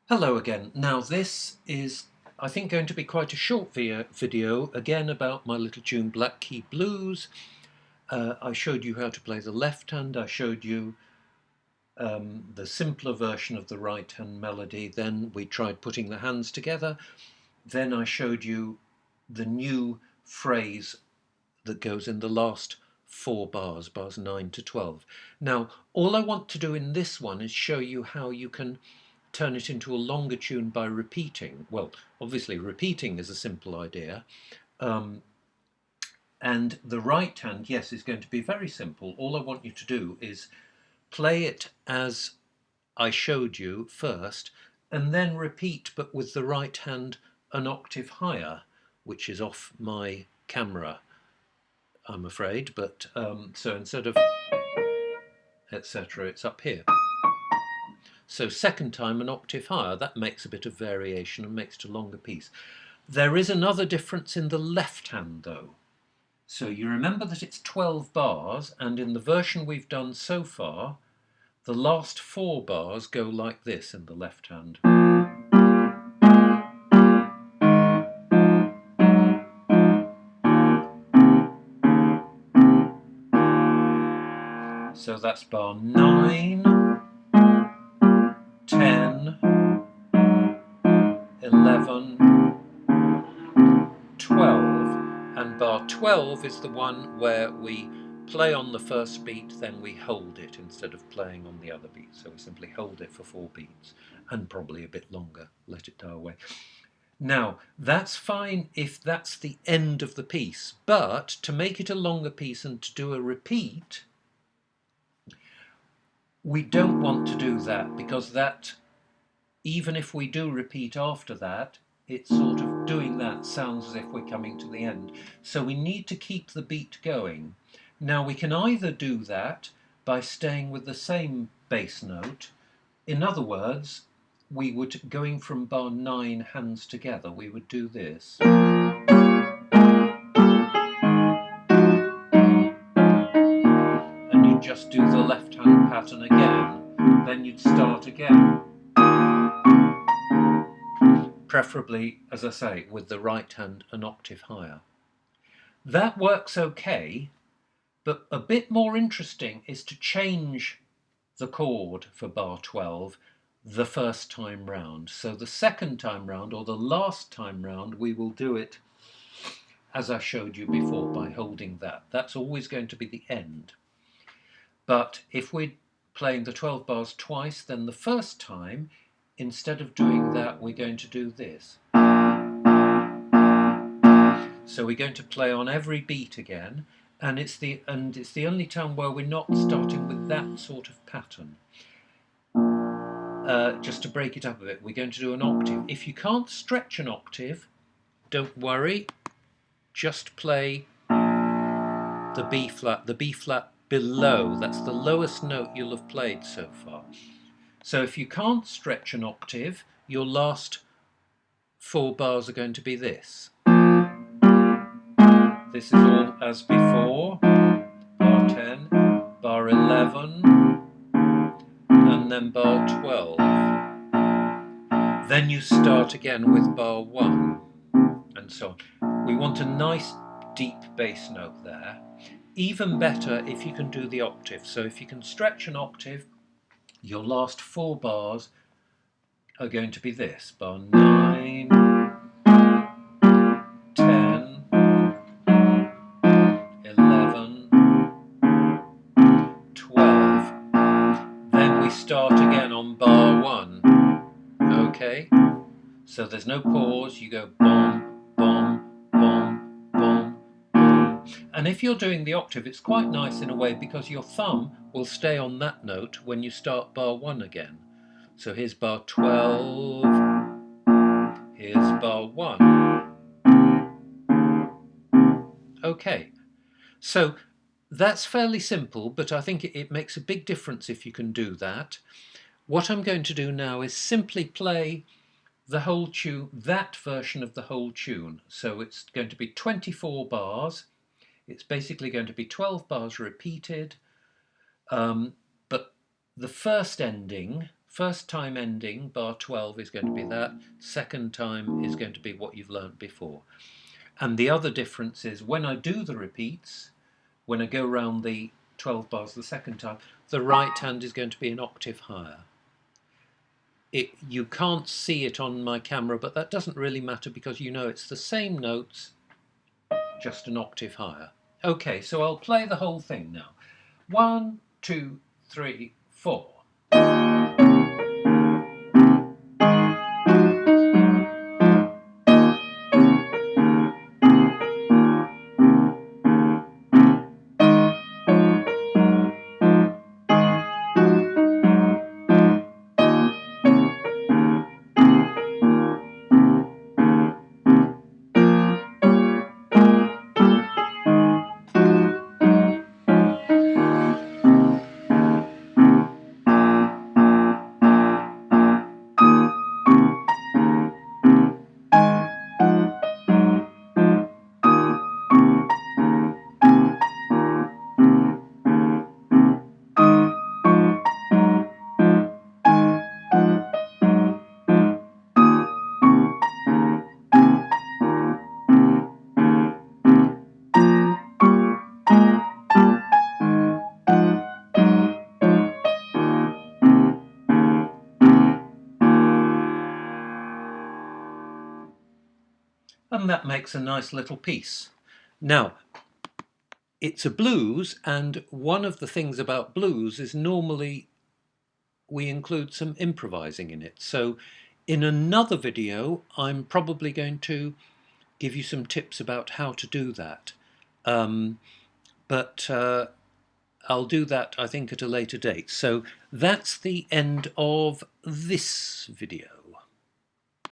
Hello again. Now this is, I think, going to be quite a short video again about my little tune Black Key Blues. I showed you how to play the left hand, I showed you the simpler version of the right hand melody, then we tried putting the hands together, then I showed you the new phrase that goes in the last four bars, bars 9 to 12. Now all I want to do in this one is show you how you can turn it into a longer tune by repeating. Well, obviously repeating is a simple idea. And the right hand, yes, is going to be very simple. All I want you to do is play it as I showed you first, and then repeat, but with the right hand an octave higher, which is off my camera, I'm afraid. But so instead of etc., it's up here. So second time an octave higher, that makes a bit of variation and makes it a longer piece. There is another difference in the left hand though. So you remember that it's 12 bars, and in the version we've done so far, the last four bars go like this in the left hand. So that's bar 9, 10, 11, 12, and bar 12 is the one where we play on the first beat, then we hold it instead of playing on the other beat. So we simply hold it for 4 beats, and probably a bit longer, let it die away. Now, that's fine if that's the end of the piece, but to make it a longer piece and to do a repeat, we don't want to do that, because that, even if we do repeat after that, it's sort of doing that sounds as if we're coming to the end. So we need to keep the beat going. Now we can either do that by staying with the same bass note. In other words, we would, going from bar 9 hands together, we would do this. And you'd just do the left hand pattern again. Then you'd start again. Preferably, as I say, with the right hand an octave higher. That works okay, but a bit more interesting is to change the chord for bar 12 the first time round. So the second time round, or the last time round, we will do it as I showed you before, by holding that. That's always going to be the end. But if we're playing the 12 bars twice, then the first time, instead of doing that, we're going to do this. So we're going to play on every beat again, and it's the only time where we're not starting with that sort of pattern. Just to break it up a bit, we're going to do an octave. If you can't stretch an octave, don't worry, just play the B flat below. That's the lowest note you'll have played so far. So if you can't stretch an octave, your last 4 bars are going to be this. This is all as before, bar 10, bar 11, and then bar 12. Then you start again with bar 1, and so on. We want a nice deep bass note there. Even better if you can do the octave. So if you can stretch an octave, your last 4 bars are going to be this, bar 9, 10, 11, 12. Then we start again on bar 1. Okay? So there's no pause, you go bom, bom, bom, bom, bom. And if you're doing the octave, it's quite nice in a way, because your thumb will stay on that note when you start bar 1 again. So here's bar 12, here's bar 1. Okay, so that's fairly simple, but I think it makes a big difference if you can do that. What I'm going to do now is simply play the whole tune, that version of the whole tune. So it's going to be 24 bars. It's basically going to be 12 bars repeated, but the first ending, First time ending, bar 12, is going to be that. Second time is going to be what you've learnt before. And the other difference is when I do the repeats, when I go round the 12 bars the second time, the right hand is going to be an octave higher. You can't see it on my camera, but that doesn't really matter because you know it's the same notes, just an octave higher. Okay, so I'll play the whole thing now. 1, 2, 3, 4. And that makes a nice little piece. Now, it's a blues, and one of the things about blues is normally we include some improvising in it. So in another video, I'm probably going to give you some tips about how to do that. But I'll do that, I think, at a later date. So that's the end of this video.